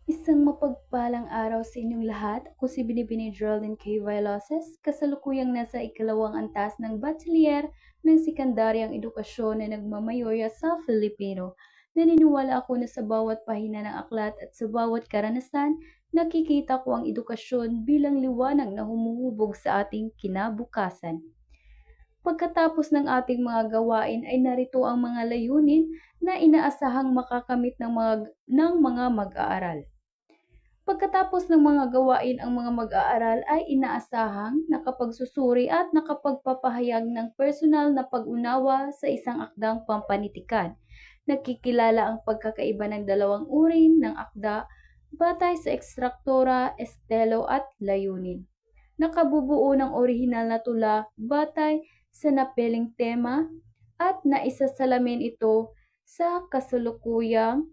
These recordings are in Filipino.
Isang mapagpalang araw sa inyong lahat. Ako si Binibini Geraldine K. Viloses, kasalukuyang nasa ikalawang antas ng Bachelier ng Sekundaryang Edukasyon na nagmamayorya sa Filipino. Naniniwala ako na sa bawat pahina ng aklat at sa bawat karanasan, nakikita ko ang edukasyon bilang liwanag na humuhubog sa ating kinabukasan. Pagkatapos ng ating mga gawain ay narito ang mga layunin na inaasahang makakamit ng mga mag-aaral. Pagkatapos ng mga gawain ang mga mag-aaral ay inaasahang nakapagsusuri at nakapagpapahayag ng personal na pag-unawa sa isang akdang pampanitikan. Nakikilala ang pagkakaiba ng dalawang uri ng akda batay sa ekstruktura, estilo at layunin. Nakabubuo ng orihinal na tula batay sa napiling tema at naisasalamin ito sa kasalukuyang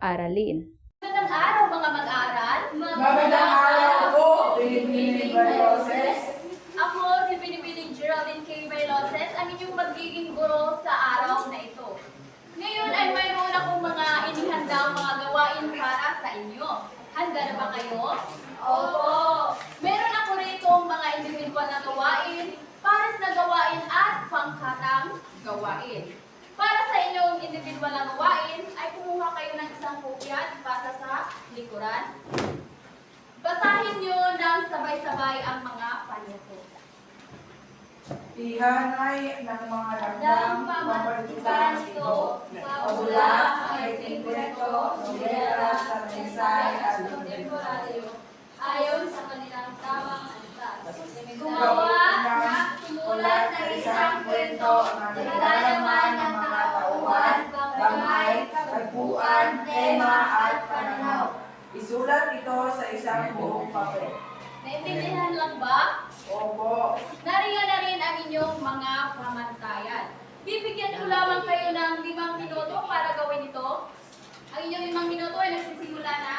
aralin. Magandang araw mga mag-aaral. Magandang araw po, Binibini Viloses. Ako si Binibini Geraldine K. Viloses, ang inyong magiging guro sa araw na ito. Ngayon ay mayroon akong mga inihandang mga gawain para sa inyo. Handa na ba kayo? Opo! Meron ako rito mga individual na gawain, pares na gawain at pangkatang gawain. Para sa inyong individual na gawain, ay kumuha kayo ng isang kopya at ipasa sa likuran. Basahin nyo ng sabay-sabay ang mga panuto. Ihanay ng mga landang pamalitan ito. Pabula, maiting kwento, nobela, sanaysay, at kontemporaryo. Ayon sa kanilang tamang antas. Gumawa na tumulat ng isang kwento na nilalaman ng mga tauhan, bangay, tagpuan, tema, at pananaw. Isulat ito sa isang buong papel. Naintindihan lang ba? Opo. Nariyan na rin ang inyong mga pamantayan. Bibigyan ko lamang kayo ng 5 minuto para gawin ito. Ang inyong 5 minuto ay nagsisimula na.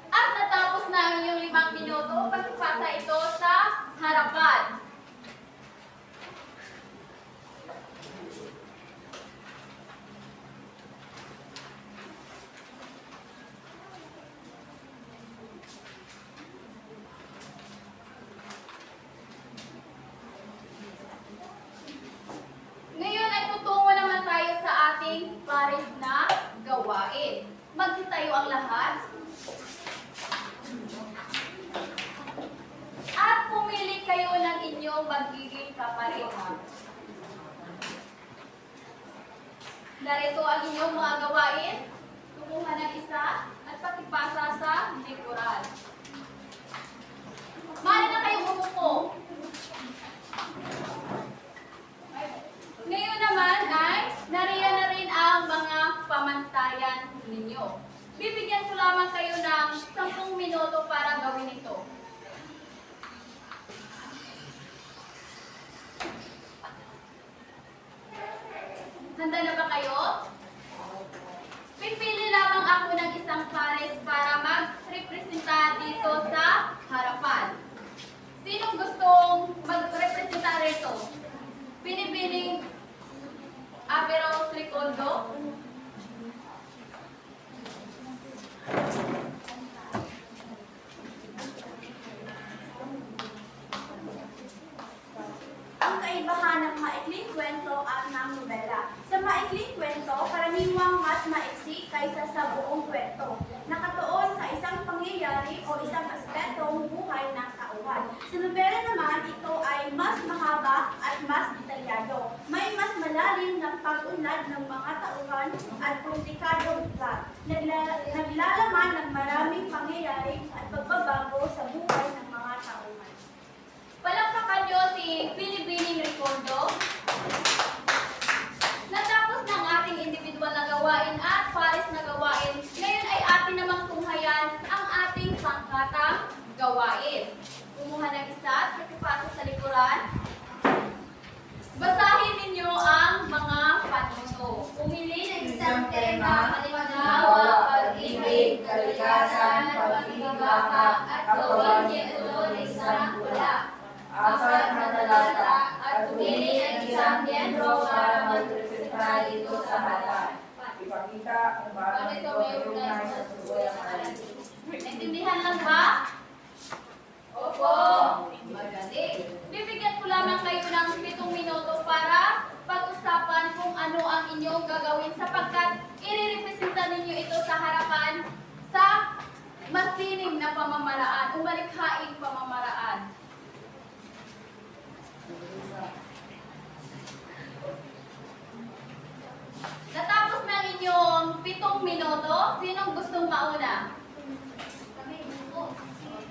At natapos na ang inyong 5 minuto, pagpasa ito sa harapan. Ngayon ay tutungo naman tayo sa ating pares na gawain. Magsitayo ang lahat. At pumili kayo ng inyong magiging kapareha. Narito ang inyong mga gawain. Kumuha ng isa at pakipasa sa likuran. Maaari na kayong umupo. Ngayon naman ay nariyan na rin ang mga pamantayan ninyo. Bibigyan ko lamang kayo ng 10 minuto para gawin ito. Handa na ba kayo? Pipili lamang ako ng isang pares para mag-representa dito sa harapan. Sinong gustong mag-representa rito? Binibining Aperos Ricondo? Ang kaibahan ng maikling kwento at ng nobela. Sa maikling kwento, karaniwang mas maiksi kaysa sa buong kwento. Nakatuon sa isang pangyayari o isang aspetong buhay ng tauhan. Sa nobela naman, ito ay mas mahaba at mas detalyado. May mas malalim ng pag-unlad ng mga tauhan at komplikadong plot. Naglalaman ng maraming pangyayari at pagbabago sa buhay ng mga tauhan. Palakpakan nyo si Binibining Ricondo. Natapos na ang ating individual na gawain at pares na gawain. Ngayon ay atin namang tunghayan ang ating pangkatang gawain. Kumuha ng isa at pakipasa sa likuran. Basahin ninyo ang mga panuto. Pumili ng isang tema, halimbawa, pag-ibig, kalikasan, pag-ibigaka, at gawin niya ito ng isang wala. 4 na talata at pumili ng isang miyembro para mag-representa ipanatag ito sa bata. Ipakita kung paano ito may ugnay sa tuluyang aralin. Naintindihan lang ba? Opo. Magaling. Bibigyan ko lamang kayo ng 7 minuto para pag-usapan kung ano ang inyong gagawin sapagkat irerepresenta ninyo ito sa harapan sa masining na pamamaraan o malikhaing pamamaraan. Natapos na ang inyong 7 minuto. Sinong gustong mauna?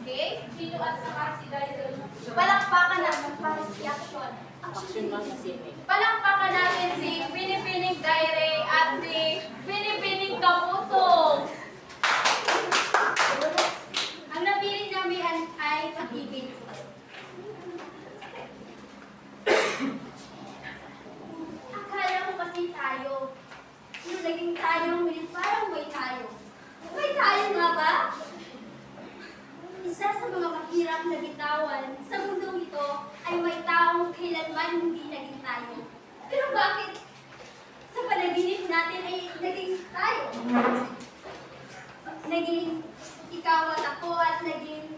Okay? Sino at saka si Daryl? Palakpakan natin para si Action. Palakpakan natin si Pinipining Daire at si Pinipining Kapuso. Ang napili namin ay pag-ibig. Akala ko kasi tayo. Nung naging tayong parang may tayo. May tayo nga ba? Isa sa mga mahirap na bitawan sa mundong ito ay may taong kailanman hindi naging tayo. Pero bakit sa panaginip natin ay naging tayo? Naging ikaw at ako at naging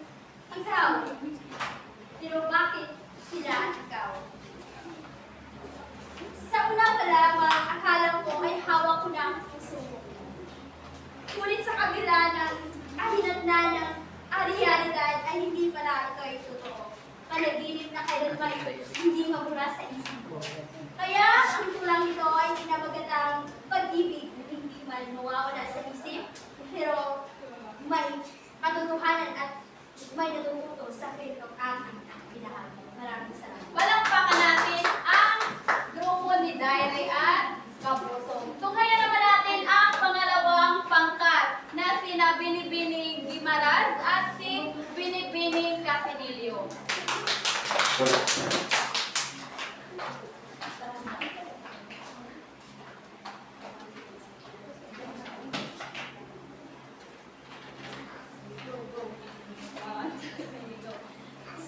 ikaw. Pero bakit sila at ikaw? Sa una pa lamang, akala ko ay hawak ko na ang puso mo. Ngunit sa kabila ng kahinatnan ng realidad ay hindi pala ito ay totoo. Panaginip na kailanman hindi mabura sa isip ko. Kaya ang tulang nito ay pinabagatang pag-ibig na hindi man mawawala sa isip, pero may katotohanan at may natututo sa kwentong aking binahagi. Maraming salamat. Palakpakan natin ang grupo ni Daire at Kapuso. Tunghayan naman natin ang pangalawang pangkat na sina Binibining Guimaras at si Binibining Casinilio.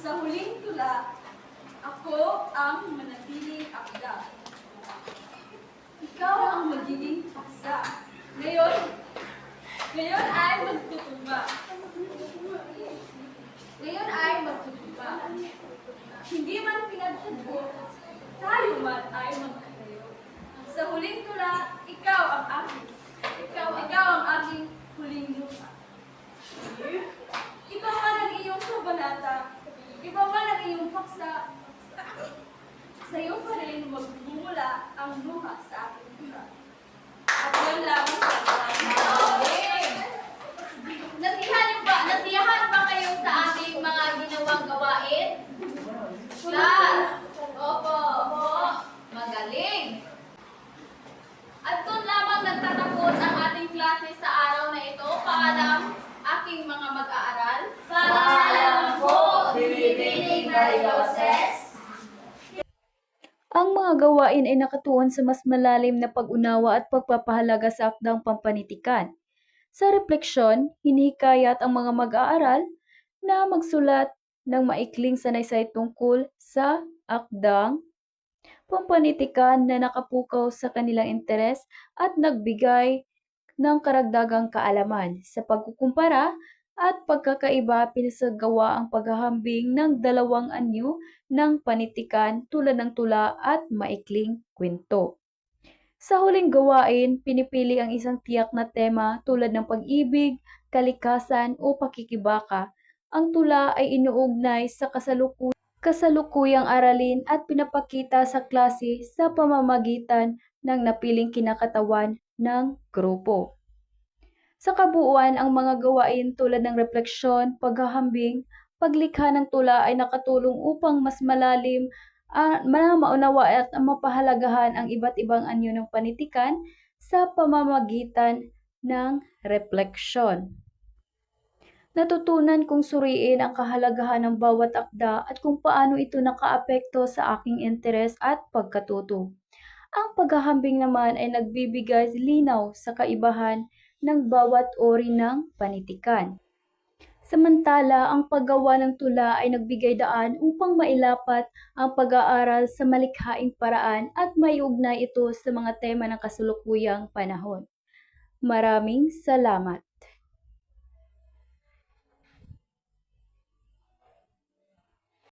Sa huling tula, ako ang manatiling akda. Ikaw ang magiging paksa. Ngayon ay magtutumba. Ngayon ay magtutumba. Hindi man pinagtagpo, tayo man ay magkatayo. Sa huling tula, ikaw ang aking huling lupa. Iba man ang iyong kabanata, iba man ang iyong paksa, sa iyo pa rin magbumula ang luha sa aking luha. At yun lamang sa Nasiyahan ba kayo sa ating mga ginawang gawain? Class! Opo. Magaling! At doon lamang nagtatapos ang ating klase sa araw na ito. Paalam, aking mga mag-aaral. Paalam po, Binibining Daryoses. Ang mga gawain ay nakatuon sa mas malalim na pag-unawa at pagpapahalaga sa akdang pampanitikan. Sa refleksyon, hinihikayat ang mga mag-aaral na magsulat ng maikling sanaysay tungkol sa akdang pampanitikan na nakapukaw sa kanilang interes at nagbigay ng karagdagang kaalaman. Sa pagkukumpara at pagkakaiba, pinasagawa ang paghahambing ng dalawang anyo ng panitikan tulad ng tula at maikling kwento. Sa huling gawain, pinipili ang isang tiyak na tema tulad ng pag-ibig, kalikasan o pakikibaka. Ang tula ay inuugnay sa kasalukuyang aralin at pinapakita sa klase sa pamamagitan ng napiling kinakatawan ng grupo. Sa kabuuan, ang mga gawain tulad ng refleksyon, paghahambing, paglikha ng tula ay nakatulong upang mas malalim maunawa at mapahalagahan ang iba't ibang anyo ng panitikan sa pamamagitan ng refleksyon. Natutunan kong suriin ang kahalagahan ng bawat akda at kung paano ito nakaapekto sa aking interes at pagkatuto. Ang paghahambing naman ay nagbibigay linaw sa kaibahan ng bawat uri ng panitikan. Samantala, ang paggawa ng tula ay nagbigay daan upang mailapat ang pag-aaral sa malikhaing paraan at maiugnay ito sa mga tema ng kasalukuyang panahon. Maraming salamat!